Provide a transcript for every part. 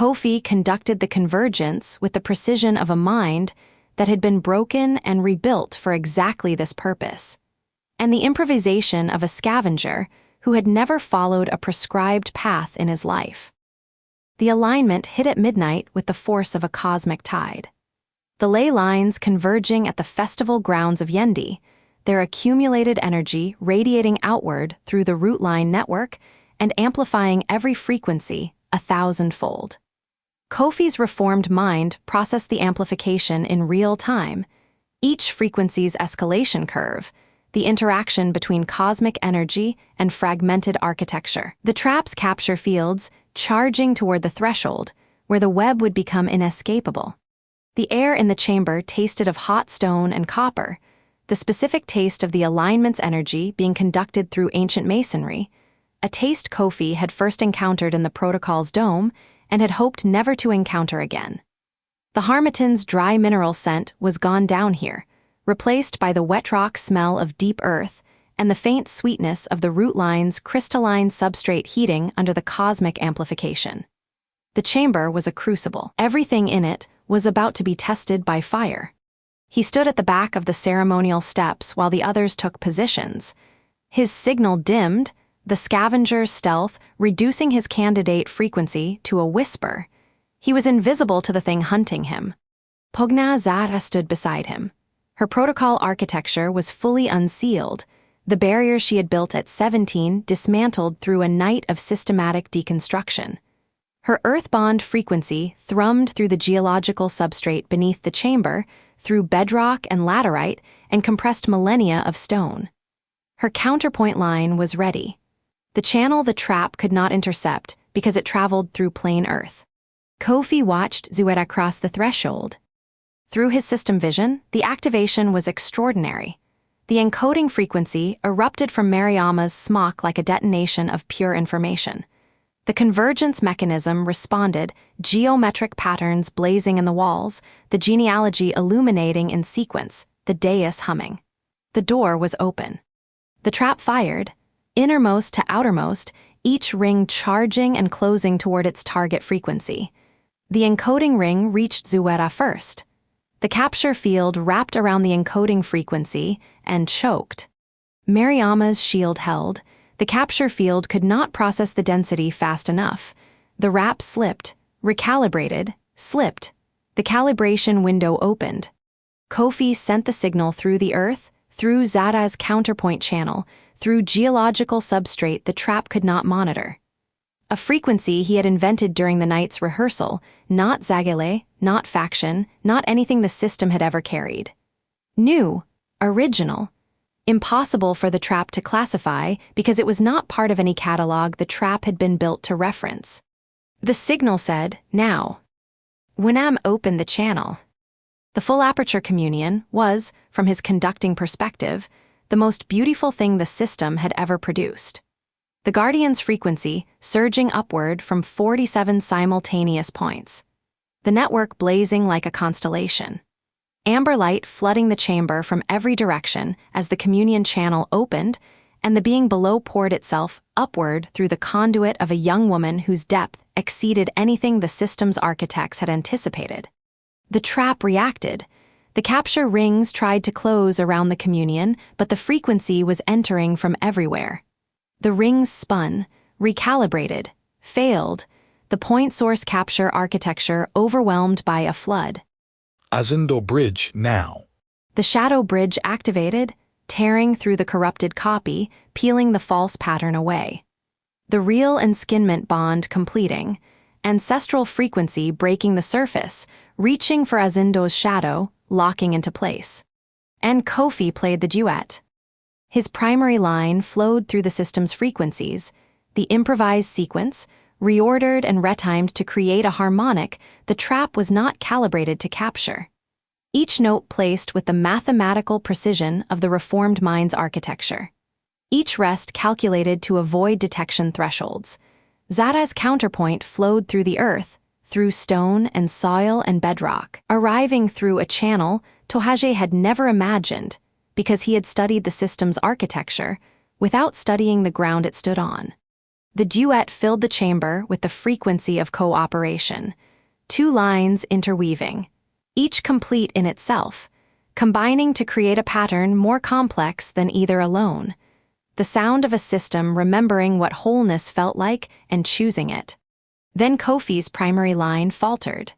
Kofi conducted the convergence with the precision of a mind that had been broken and rebuilt for exactly this purpose, and the improvisation of a scavenger who had never followed a prescribed path in his life. The alignment hit at midnight with the force of a cosmic tide. The ley lines converging at the festival grounds of Yendi, their accumulated energy radiating outward through the root line network and amplifying every frequency 1,000-fold. Kofi's reformed mind processed the amplification in real time, each frequency's escalation curve, the interaction between cosmic energy and fragmented architecture. The trap's capture fields charging toward the threshold, where the web would become inescapable. The air in the chamber tasted of hot stone and copper, the specific taste of the alignment's energy being conducted through ancient masonry, a taste Kofi had first encountered in the protocol's dome and had hoped never to encounter again. The Harmattan's dry mineral scent was gone down here, replaced by the wet rock smell of deep earth and the faint sweetness of the root line's crystalline substrate heating under the cosmic amplification. The chamber was a crucible. Everything in it was about to be tested by fire. He stood at the back of the ceremonial steps while the others took positions. His signal dimmed, the scavenger's stealth reducing his candidate frequency to a whisper. He was invisible to the thing hunting him. Pugna Zara stood beside him. Her protocol architecture was fully unsealed, the barriers she had built at 17 dismantled through a night of systematic deconstruction. Her earthbond frequency thrummed through the geological substrate beneath the chamber, through bedrock and laterite, and compressed millennia of stone. Her counterpoint line was ready. The channel the trap could not intercept because it traveled through plain earth. Kofi watched Zueda cross the threshold. Through his system vision, the activation was extraordinary. The encoding frequency erupted from Mariama's smock like a detonation of pure information. The convergence mechanism responded, geometric patterns blazing in the walls, the genealogy illuminating in sequence, the dais humming. The door was open. The trap fired, innermost to outermost, each ring charging and closing toward its target frequency. The encoding ring reached Zueda first. The capture field wrapped around the encoding frequency and choked. Mariama's shield held. The capture field could not process the density fast enough. The wrap slipped, recalibrated, slipped. The calibration window opened. Kofi sent the signal through the earth, through Zada's counterpoint channel, through geological substrate the trap could not monitor. A frequency he had invented during the night's rehearsal, not Zagale, not faction, not anything the system had ever carried. New, original, impossible for the trap to classify because it was not part of any catalog the trap had been built to reference. The signal said, now. Winam opened the channel. The full aperture communion was, from his conducting perspective, the most beautiful thing the system had ever produced. The Guardian's frequency surging upward from 47 simultaneous points. The network blazing like a constellation. Amber light flooding the chamber from every direction as the communion channel opened, and the being below poured itself upward through the conduit of a young woman whose depth exceeded anything the system's architects had anticipated. The trap reacted. The capture rings tried to close around the communion, but the frequency was entering from everywhere. The rings spun, recalibrated, failed, the point source capture architecture overwhelmed by a flood. Azendo Bridge now. The shadow bridge activated, tearing through the corrupted copy, peeling the false pattern away. The real enskinment bond completing, ancestral frequency breaking the surface, reaching for Azendo's shadow, locking into place. And Kofi played the duet. His primary line flowed through the system's frequencies, the improvised sequence, reordered and retimed to create a harmonic the trap was not calibrated to capture. Each note placed with the mathematical precision of the reformed mind's architecture. Each rest calculated to avoid detection thresholds. Zada's counterpoint flowed through the earth, through stone and soil and bedrock, arriving through a channel Tohage had never imagined because he had studied the system's architecture without studying the ground it stood on. The duet filled the chamber with the frequency of cooperation, two lines interweaving, each complete in itself, combining to create a pattern more complex than either alone. The sound of a system remembering what wholeness felt like and choosing it. Then Kofi's primary line faltered.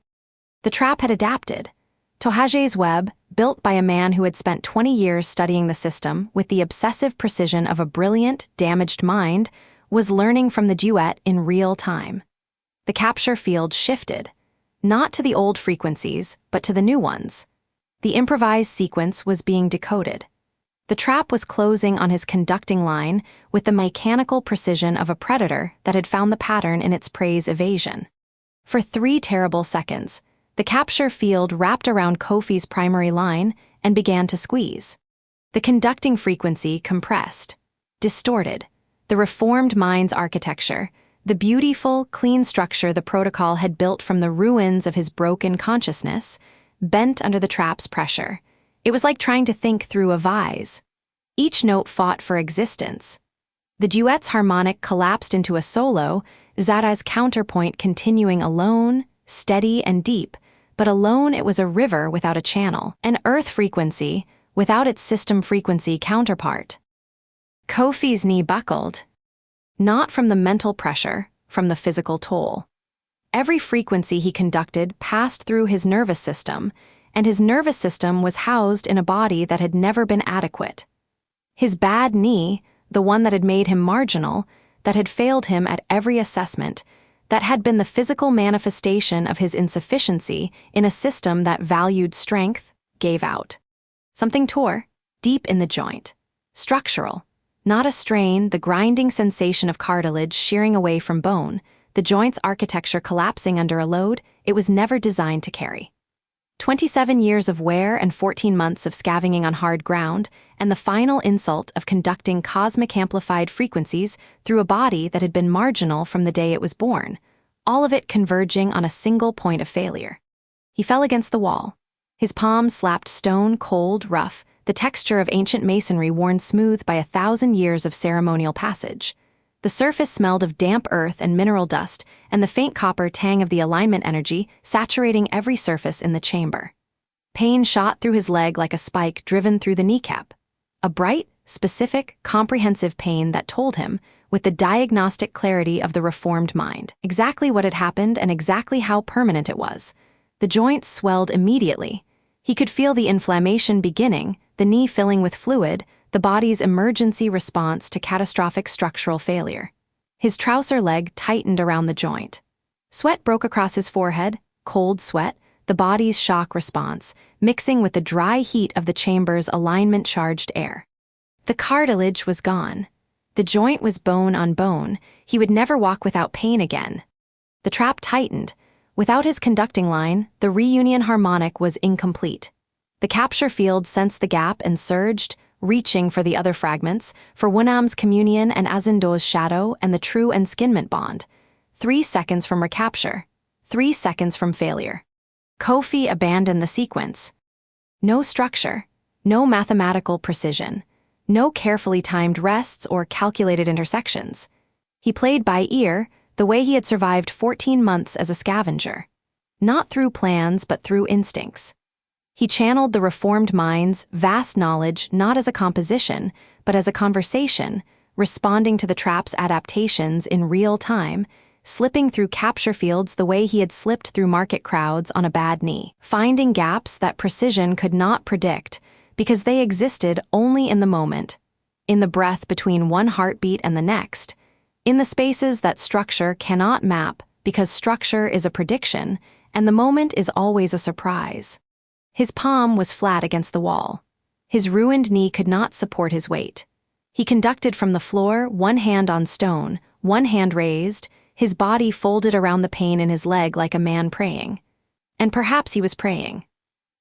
The trap had adapted. Tohage's web, built by a man who had spent 20 years studying the system with the obsessive precision of a brilliant, damaged mind, was learning from the duet in real time. The capture field shifted, not to the old frequencies, but to the new ones. The improvised sequence was being decoded. The trap was closing on his conducting line with the mechanical precision of a predator that had found the pattern in its prey's evasion. For 3 terrible seconds, the capture field wrapped around Kofi's primary line and began to squeeze. The conducting frequency compressed, distorted. The reformed mind's architecture, the beautiful, clean structure the protocol had built from the ruins of his broken consciousness, bent under the trap's pressure. It was like trying to think through a vise. Each note fought for existence. The duet's harmonic collapsed into a solo, Zara's counterpoint continuing alone, steady and deep, but alone it was a river without a channel, an earth frequency without its system frequency counterpart. Kofi's knee buckled, not from the mental pressure, from the physical toll. Every frequency he conducted passed through his nervous system, and his nervous system was housed in a body that had never been adequate. His bad knee, the one that had made him marginal, that had failed him at every assessment, that had been the physical manifestation of his insufficiency in a system that valued strength, gave out. Something tore, deep in the joint. Structural. Not a strain, the grinding sensation of cartilage shearing away from bone, the joint's architecture collapsing under a load it was never designed to carry. 27 years of wear and 14 months of scavenging on hard ground, and the final insult of conducting cosmic amplified frequencies through a body that had been marginal from the day it was born, all of it converging on a single point of failure. He fell against the wall. His palms slapped stone, cold, rough, the texture of ancient masonry worn smooth by 1,000 years of ceremonial passage. The surface smelled of damp earth and mineral dust, and the faint copper tang of the alignment energy saturating every surface in the chamber. Pain shot through his leg like a spike driven through the kneecap. A bright, specific, comprehensive pain that told him, with the diagnostic clarity of the reformed mind, exactly what had happened and exactly how permanent it was. The joint swelled immediately. He could feel the inflammation beginning, the knee filling with fluid, the body's emergency response to catastrophic structural failure. His trouser leg tightened around the joint. Sweat broke across his forehead, cold sweat, the body's shock response, mixing with the dry heat of the chamber's alignment-charged air. The cartilage was gone. The joint was bone on bone. He would never walk without pain again. The trap tightened. Without his conducting line, the reunion harmonic was incomplete. The capture field sensed the gap and surged, reaching for the other fragments, for WuDon's communion and Ascension's shadow and the true enskinment bond. 3 seconds from recapture. 3 seconds from failure. Kofi abandoned the sequence. No structure. No mathematical precision. No carefully timed rests or calculated intersections. He played by ear, the way he had survived 14 months as a scavenger. Not through plans, but through instincts. He channeled the reformed mind's vast knowledge not as a composition, but as a conversation, responding to the trap's adaptations in real time, slipping through capture fields the way he had slipped through market crowds on a bad knee, finding gaps that precision could not predict because they existed only in the moment, in the breath between one heartbeat and the next, in the spaces that structure cannot map because structure is a prediction and the moment is always a surprise. His palm was flat against the wall. His ruined knee could not support his weight. He conducted from the floor, one hand on stone, one hand raised, his body folded around the pain in his leg like a man praying. And perhaps he was praying.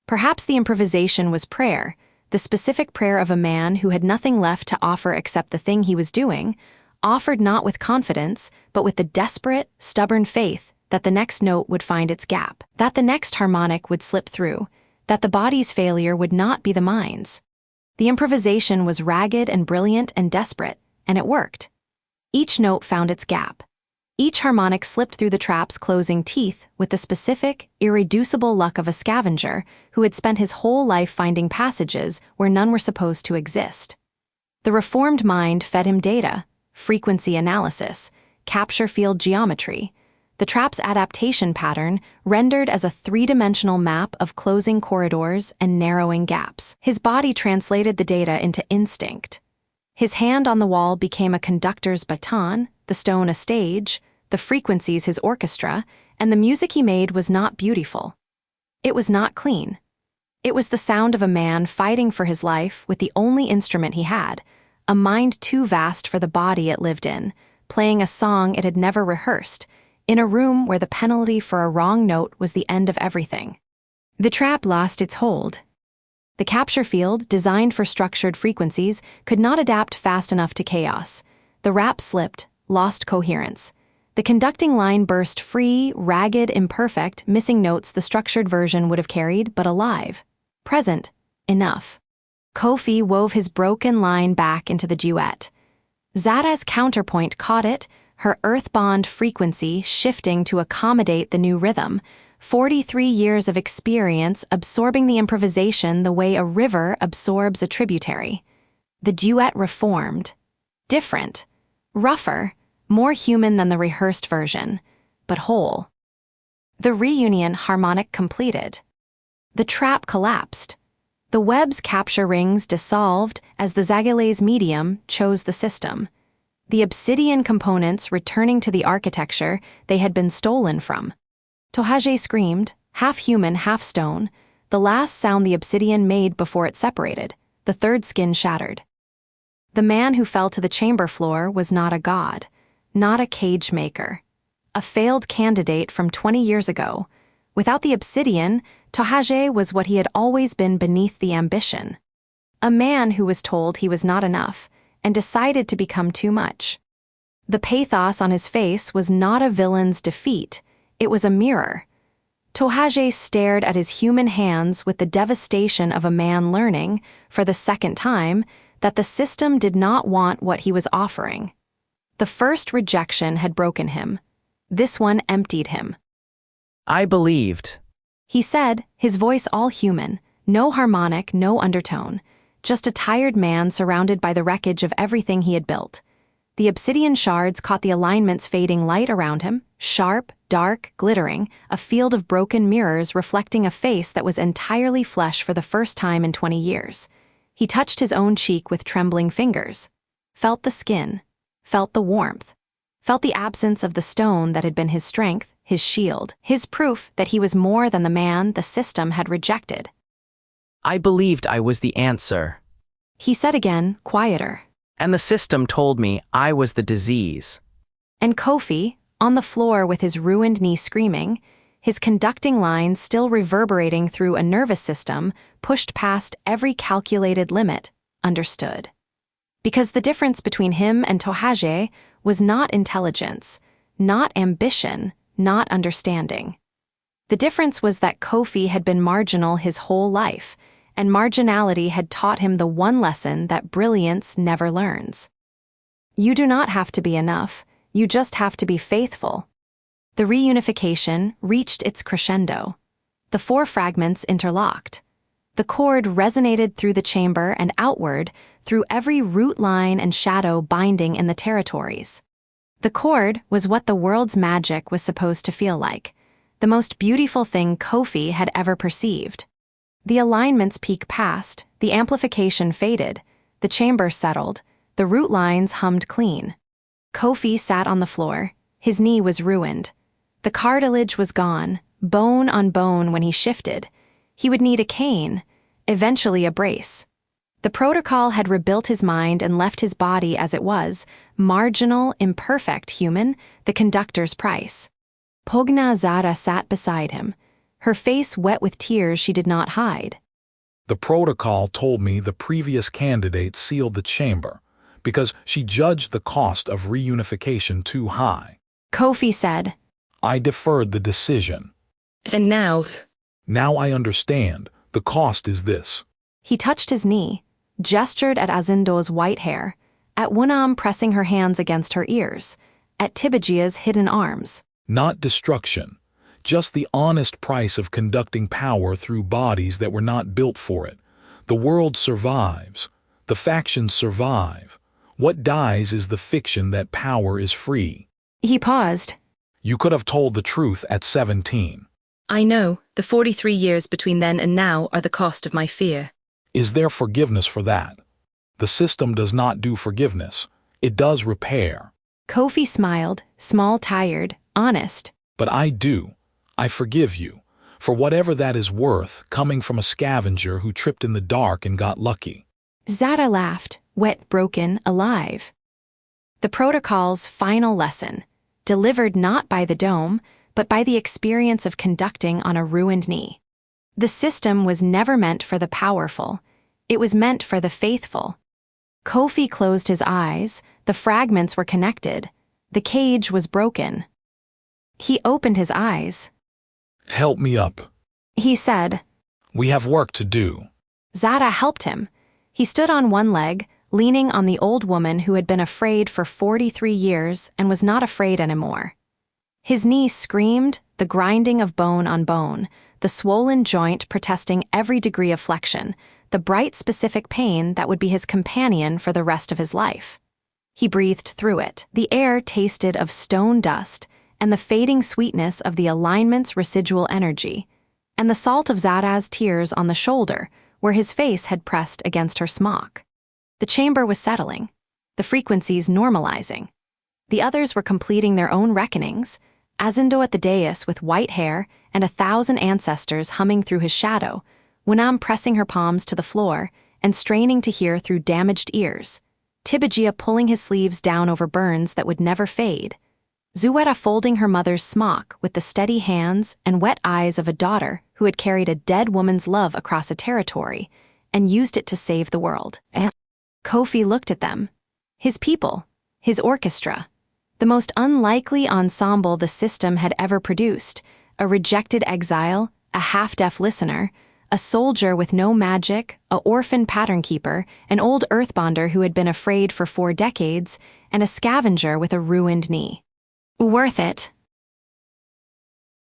Perhaps the improvisation was prayer, the specific prayer of a man who had nothing left to offer except the thing he was doing, offered not with confidence, but with the desperate, stubborn faith that the next note would find its gap, that the next harmonic would slip through, that the body's failure would not be the mind's. The improvisation was ragged and brilliant and desperate, and it worked. Each note found its gap. Each harmonic slipped through the trap's closing teeth with the specific, irreducible luck of a scavenger who had spent his whole life finding passages where none were supposed to exist. The reformed mind fed him data, frequency analysis, capture field geometry, the trap's adaptation pattern rendered as a three-dimensional map of closing corridors and narrowing gaps. His body translated the data into instinct. His hand on the wall became a conductor's baton, the stone a stage, the frequencies his orchestra, and the music he made was not beautiful. It was not clean. It was the sound of a man fighting for his life with the only instrument he had, a mind too vast for the body it lived in, playing a song it had never rehearsed, in a room where the penalty for a wrong note was the end of everything. The trap lost its hold. The capture field, designed for structured frequencies, could not adapt fast enough to chaos. The rap slipped, lost coherence. The conducting line burst free, ragged, imperfect, missing notes the structured version would have carried, but alive. Present. Enough. Kofi wove his broken line back into the duet. Zara's counterpoint caught it, her earth-bond frequency shifting to accommodate the new rhythm, 43 years of experience absorbing the improvisation the way a river absorbs a tributary. The duet reformed. Different. Rougher. More human than the rehearsed version, but whole. The reunion harmonic completed. The trap collapsed. The web's capture rings dissolved as the Zagale's medium chose the system. The obsidian components returning to the architecture they had been stolen from. Tohage screamed, half human, half stone, the last sound the obsidian made before it separated, the third skin shattered. The man who fell to the chamber floor was not a god, not a cage maker. A failed candidate from 20 years ago. Without the obsidian, Tohage was what he had always been beneath the ambition. A man who was told he was not enough and decided to become too much. The pathos on his face was not a villain's defeat, it was a mirror. Tohage stared at his human hands with the devastation of a man learning, for the second time, that the system did not want what he was offering. The first rejection had broken him. This one emptied him. I believed, He said, his voice all human, no harmonic, no undertone, just a tired man surrounded by the wreckage of everything he had built. The obsidian shards caught the alignments fading light around him, sharp, dark, glittering, a field of broken mirrors reflecting a face that was entirely flesh for the first time in 20 years. He touched his own cheek with trembling fingers, felt the skin, felt the warmth, felt the absence of the stone that had been his strength, his shield, his proof that he was more than the man the system had rejected. I believed I was the answer. He said again, quieter. And the system told me I was the disease. And Kofi, on the floor with his ruined knee screaming, his conducting lines still reverberating through a nervous system pushed past every calculated limit, understood. Because the difference between him and Tohage was not intelligence, not ambition, not understanding. The difference was that Kofi had been marginal his whole life, and marginality had taught him the one lesson that brilliance never learns. You do not have to be enough, you just have to be faithful. The reunification reached its crescendo. The four fragments interlocked. The chord resonated through the chamber and outward, through every root line and shadow binding in the territories. The chord was what the world's magic was supposed to feel like, the most beautiful thing Kofi had ever perceived. The alignment's peak passed, the amplification faded, the chamber settled, the root lines hummed clean. Kofi sat on the floor, his knee was ruined. The cartilage was gone, bone on bone when he shifted. He would need a cane, eventually a brace. The protocol had rebuilt his mind and left his body as it was, marginal, imperfect human, the conductor's price. Pogna Zara sat beside him, her face wet with tears she did not hide. The protocol told me the previous candidate sealed the chamber because she judged the cost of reunification too high. Kofi said, I deferred the decision. And now? Now I understand. The cost is this. He touched his knee, gestured at Azindo's white hair, at WuDon pressing her hands against her ears, at Tibajia's hidden arms. Not destruction, just the honest price of conducting power through bodies that were not built for it. The world survives. The factions survive. What dies is the fiction that power is free. He paused. You could have told the truth at 17. I know, the 43 years between then and now are the cost of my fear. Is there forgiveness for that? The system does not do forgiveness. It does repair. Kofi smiled, small, tired, honest. But I do. I forgive you, for whatever that is worth, coming from a scavenger who tripped in the dark and got lucky. Zara laughed, wet, broken, alive. The protocol's final lesson, delivered not by the dome, but by the experience of conducting on a ruined knee. The system was never meant for the powerful. It was meant for the faithful. Kofi closed his eyes. The fragments were connected. The cage was broken. He opened his eyes. Help me up, He said. We have work to do. Zara helped him. He stood on one leg, leaning on the old woman who had been afraid for 43 years and was not afraid anymore. His knee screamed, the grinding of bone on bone, the swollen joint protesting every degree of flexion, the bright specific pain that would be his companion for the rest of his life. He breathed through it. The air tasted of stone dust and the fading sweetness of the alignment's residual energy, and the salt of Zara's tears on the shoulder where his face had pressed against her smock. The chamber was settling, the frequencies normalizing. The others were completing their own reckonings, Azindo at the dais with white hair and 1,000 ancestors humming through his shadow, WuDon pressing her palms to the floor and straining to hear through damaged ears, Tibajia pulling his sleeves down over burns that would never fade, Zuetta folding her mother's smock with the steady hands and wet eyes of a daughter who had carried a dead woman's love across a territory and used it to save the world. Kofi looked at them. His people, his orchestra, the most unlikely ensemble the system had ever produced, a rejected exile, a half-deaf listener, a soldier with no magic, a orphan pattern keeper, an old earthbonder who had been afraid for 4 decades, and a scavenger with a ruined knee. Worth it,